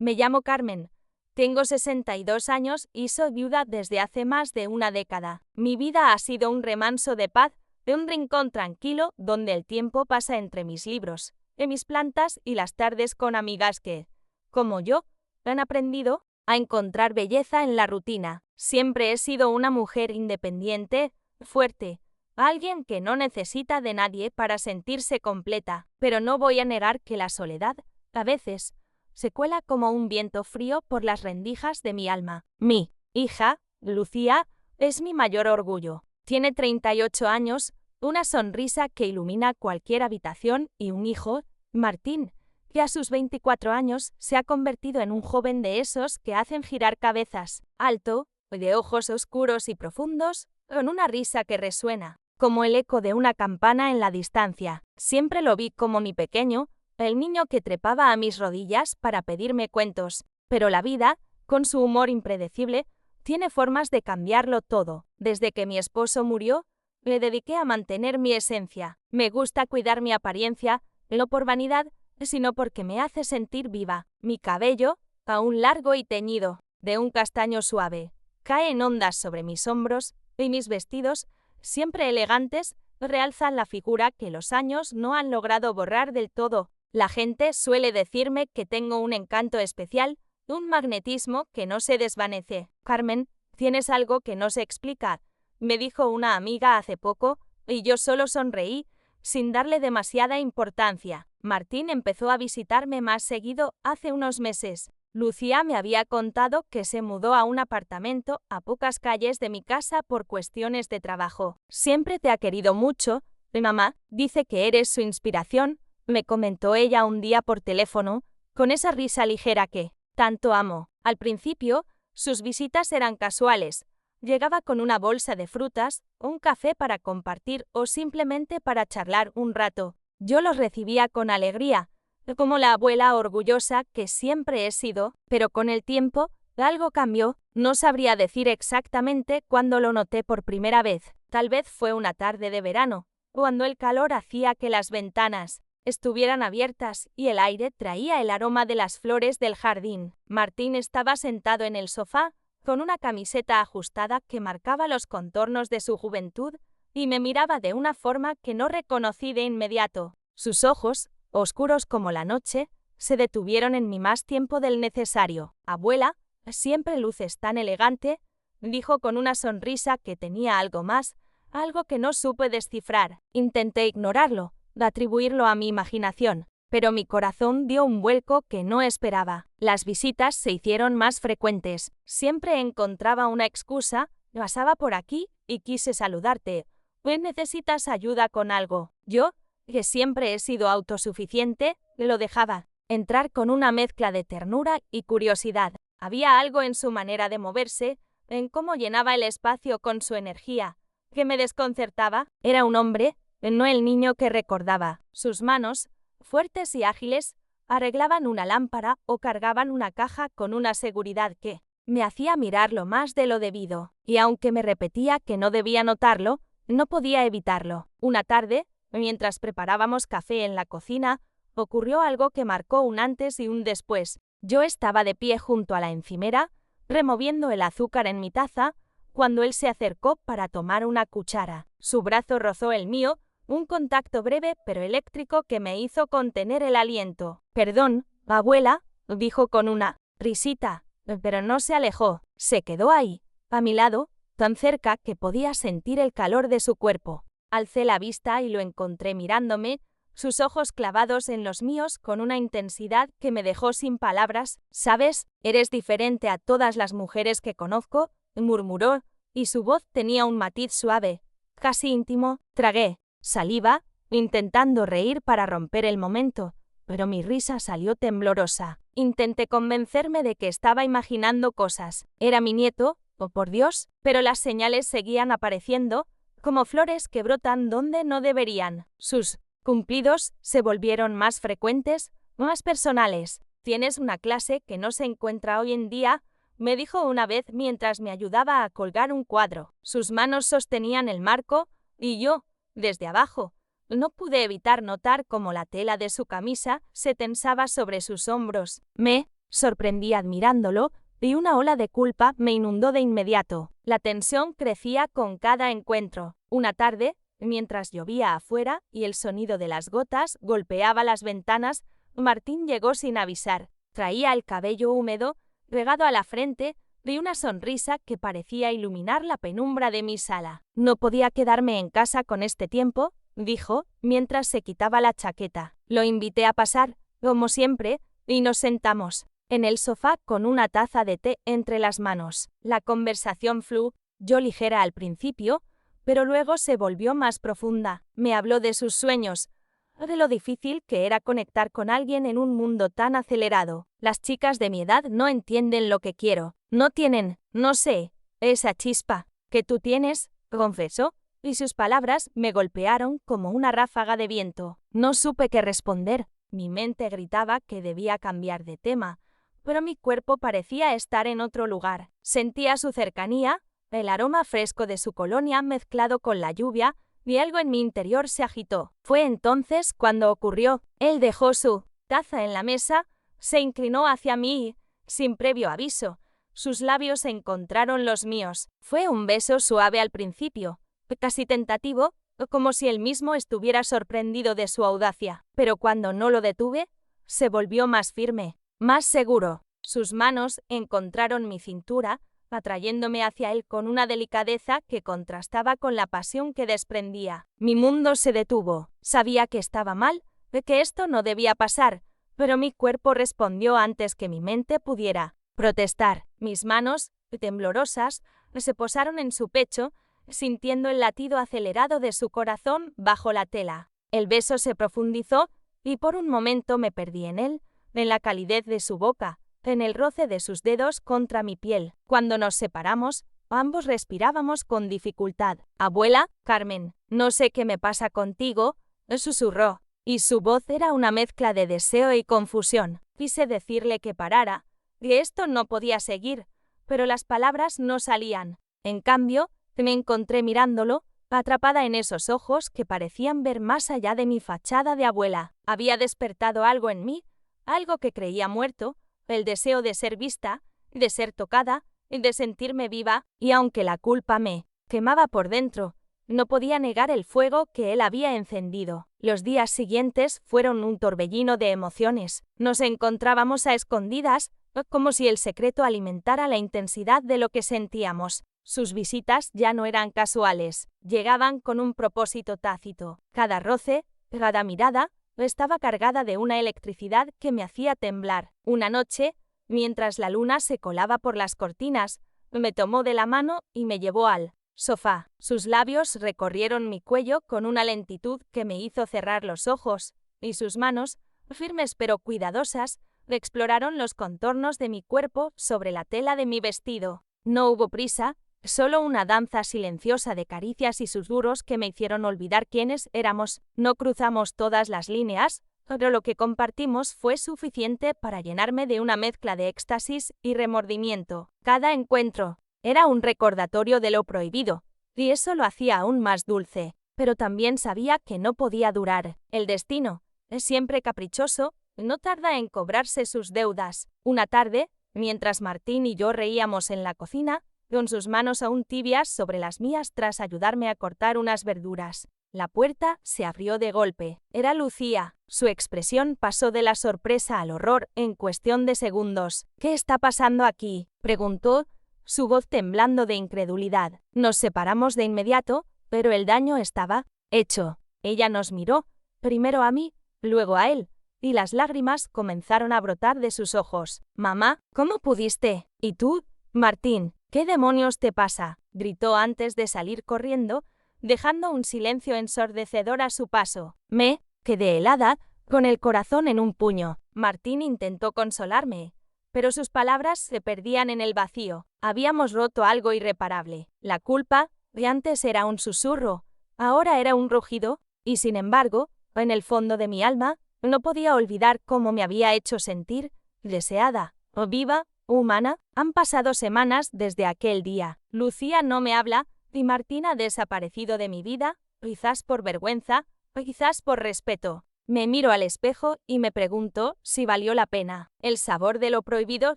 Me llamo Carmen. Tengo 62 años y soy viuda desde hace más de una década. Mi vida ha sido un remanso de paz, de un rincón tranquilo donde el tiempo pasa entre mis libros, en mis plantas y las tardes con amigas que, como yo, han aprendido a encontrar belleza en la rutina. Siempre he sido una mujer independiente, fuerte, alguien que no necesita de nadie para sentirse completa, pero no voy a negar que la soledad, a veces, se cuela como un viento frío por las rendijas de mi alma. Mi hija, Lucía, es mi mayor orgullo. Tiene 38 años, una sonrisa que ilumina cualquier habitación y un hijo, Martín, que a sus 24 años se ha convertido en un joven de esos que hacen girar cabezas, alto, de ojos oscuros y profundos, con una risa que resuena, como el eco de una campana en la distancia. Siempre lo vi como mi pequeño, el niño que trepaba a mis rodillas para pedirme cuentos, pero la vida, con su humor impredecible, tiene formas de cambiarlo todo. Desde que mi esposo murió, me dediqué a mantener mi esencia. Me gusta cuidar mi apariencia, no por vanidad, sino porque me hace sentir viva. Mi cabello, aún largo y teñido, de un castaño suave, cae en ondas sobre mis hombros y mis vestidos, siempre elegantes, realzan la figura que los años no han logrado borrar del todo. La gente suele decirme que tengo un encanto especial, un magnetismo que no se desvanece. Carmen, tienes algo que no se explica, me dijo una amiga hace poco, y yo solo sonreí, sin darle demasiada importancia. Martín empezó a visitarme más seguido hace unos meses. Lucía me había contado que se mudó a un apartamento a pocas calles de mi casa por cuestiones de trabajo. Siempre te ha querido mucho, mamá, dice que eres su inspiración, me comentó ella un día por teléfono, con esa risa ligera que tanto amo. Al principio, sus visitas eran casuales. Llegaba con una bolsa de frutas, un café para compartir o simplemente para charlar un rato. Yo los recibía con alegría, como la abuela orgullosa que siempre he sido, pero con el tiempo, algo cambió. No sabría decir exactamente cuándo lo noté por primera vez. Tal vez fue una tarde de verano, cuando el calor hacía que las ventanas estuvieran abiertas y el aire traía el aroma de las flores del jardín. Martín estaba sentado en el sofá, con una camiseta ajustada que marcaba los contornos de su juventud, y me miraba de una forma que no reconocí de inmediato. Sus ojos, oscuros como la noche, se detuvieron en mí más tiempo del necesario. Abuela, siempre luces tan elegante, dijo con una sonrisa que tenía algo más, algo que no supe descifrar. Intenté ignorarlo, de atribuirlo a mi imaginación, pero mi corazón dio un vuelco que no esperaba. Las visitas se hicieron más frecuentes. Siempre encontraba una excusa, pasaba por aquí y quise saludarte. ¿Necesitas ayuda con algo? Yo, que siempre he sido autosuficiente, lo dejaba entrar con una mezcla de ternura y curiosidad. Había algo en su manera de moverse, en cómo llenaba el espacio con su energía, que me desconcertaba. Era un hombre, no el niño que recordaba. Sus manos, fuertes y ágiles, arreglaban una lámpara o cargaban una caja con una seguridad que me hacía mirarlo más de lo debido, y aunque me repetía que no debía notarlo, no podía evitarlo. Una tarde, mientras preparábamos café en la cocina, ocurrió algo que marcó un antes y un después. Yo estaba de pie junto a la encimera, removiendo el azúcar en mi taza, cuando él se acercó para tomar una cuchara. Su brazo rozó el mío, un contacto breve pero eléctrico que me hizo contener el aliento. «Perdón, abuela», dijo con una risita, pero no se alejó. Se quedó ahí, a mi lado, tan cerca que podía sentir el calor de su cuerpo. Alcé la vista y lo encontré mirándome, sus ojos clavados en los míos con una intensidad que me dejó sin palabras. «¿Sabes? Eres diferente a todas las mujeres que conozco», murmuró, y su voz tenía un matiz suave, casi íntimo. Tragué saliva, intentando reír para romper el momento, pero mi risa salió temblorosa. Intenté convencerme de que estaba imaginando cosas. Era mi nieto, oh por Dios, pero las señales seguían apareciendo, como flores que brotan donde no deberían. Sus cumplidos se volvieron más frecuentes, más personales. «Tienes una clase que no se encuentra hoy en día», me dijo una vez mientras me ayudaba a colgar un cuadro. Sus manos sostenían el marco, y yo, desde abajo, no pude evitar notar cómo la tela de su camisa se tensaba sobre sus hombros. Me sorprendí admirándolo, y una ola de culpa me inundó de inmediato. La tensión crecía con cada encuentro. Una tarde, mientras llovía afuera y el sonido de las gotas golpeaba las ventanas, Martín llegó sin avisar. Traía el cabello húmedo, regado a la frente, y una sonrisa que parecía iluminar la penumbra de mi sala. No podía quedarme en casa con este tiempo, dijo, mientras se quitaba la chaqueta. Lo invité a pasar, como siempre, y nos sentamos en el sofá con una taza de té entre las manos. La conversación fluyó ligera al principio, pero luego se volvió más profunda. Me habló de sus sueños, de lo difícil que era conectar con alguien en un mundo tan acelerado. Las chicas de mi edad no entienden lo que quiero. No tienen, no sé, esa chispa que tú tienes, confesó, y sus palabras me golpearon como una ráfaga de viento. No supe qué responder. Mi mente gritaba que debía cambiar de tema, pero mi cuerpo parecía estar en otro lugar. Sentía su cercanía, el aroma fresco de su colonia mezclado con la lluvia, y algo en mi interior se agitó. Fue entonces cuando ocurrió. Él dejó su taza en la mesa, se inclinó hacia mí y, sin previo aviso, sus labios encontraron los míos. Fue un beso suave al principio, casi tentativo, como si él mismo estuviera sorprendido de su audacia. Pero cuando no lo detuve, se volvió más firme, más seguro. Sus manos encontraron mi cintura, atrayéndome hacia él con una delicadeza que contrastaba con la pasión que desprendía. Mi mundo se detuvo. Sabía que estaba mal, que esto no debía pasar, pero mi cuerpo respondió antes que mi mente pudiera protestar. Mis manos, temblorosas, se posaron en su pecho, sintiendo el latido acelerado de su corazón bajo la tela. El beso se profundizó y por un momento me perdí en él, en la calidez de su boca, en el roce de sus dedos contra mi piel. Cuando nos separamos, ambos respirábamos con dificultad. «Abuela, Carmen, no sé qué me pasa contigo», susurró, y su voz era una mezcla de deseo y confusión. Quise decirle que parara, que esto no podía seguir, pero las palabras no salían. En cambio, me encontré mirándolo, atrapada en esos ojos que parecían ver más allá de mi fachada de abuela. Había despertado algo en mí, algo que creía muerto, el deseo de ser vista, de ser tocada, de sentirme viva, y aunque la culpa me quemaba por dentro, no podía negar el fuego que él había encendido. Los días siguientes fueron un torbellino de emociones. Nos encontrábamos a escondidas, como si el secreto alimentara la intensidad de lo que sentíamos. Sus visitas ya no eran casuales, llegaban con un propósito tácito. Cada roce, cada mirada, estaba cargada de una electricidad que me hacía temblar. Una noche, mientras la luna se colaba por las cortinas, me tomó de la mano y me llevó al sofá. Sus labios recorrieron mi cuello con una lentitud que me hizo cerrar los ojos, y sus manos, firmes pero cuidadosas, exploraron los contornos de mi cuerpo sobre la tela de mi vestido. No hubo prisa, solo una danza silenciosa de caricias y susurros que me hicieron olvidar quiénes éramos. No cruzamos todas las líneas, pero lo que compartimos fue suficiente para llenarme de una mezcla de éxtasis y remordimiento. Cada encuentro era un recordatorio de lo prohibido, y eso lo hacía aún más dulce. Pero también sabía que no podía durar. El destino, siempre caprichoso, no tarda en cobrarse sus deudas. Una tarde, mientras Martín y yo reíamos en la cocina, con sus manos aún tibias sobre las mías tras ayudarme a cortar unas verduras, la puerta se abrió de golpe. Era Lucía. Su expresión pasó de la sorpresa al horror en cuestión de segundos. «¿Qué está pasando aquí?», preguntó, su voz temblando de incredulidad. Nos separamos de inmediato, pero el daño estaba hecho. Ella nos miró, primero a mí, luego a él, y las lágrimas comenzaron a brotar de sus ojos. «Mamá, ¿cómo pudiste? ¿Y tú, Martín? ¿Qué demonios te pasa?», gritó antes de salir corriendo, dejando un silencio ensordecedor a su paso. Me quedé helada, con el corazón en un puño. Martín intentó consolarme, pero sus palabras se perdían en el vacío. Habíamos roto algo irreparable. La culpa, que antes era un susurro, ahora era un rugido, y sin embargo, en el fondo de mi alma, no podía olvidar cómo me había hecho sentir, deseada, o viva, humana. Han pasado semanas desde aquel día. Lucía no me habla, y Martín ha desaparecido de mi vida, quizás por vergüenza, quizás por respeto. Me miro al espejo y me pregunto si valió la pena. El sabor de lo prohibido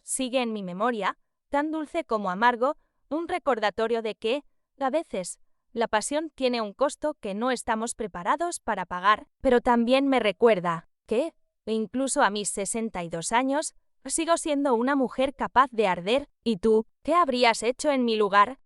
sigue en mi memoria, tan dulce como amargo, un recordatorio de que, a veces, la pasión tiene un costo que no estamos preparados para pagar, pero también me recuerda que, incluso a mis 62 años, sigo siendo una mujer capaz de arder. ¿Y tú, qué habrías hecho en mi lugar?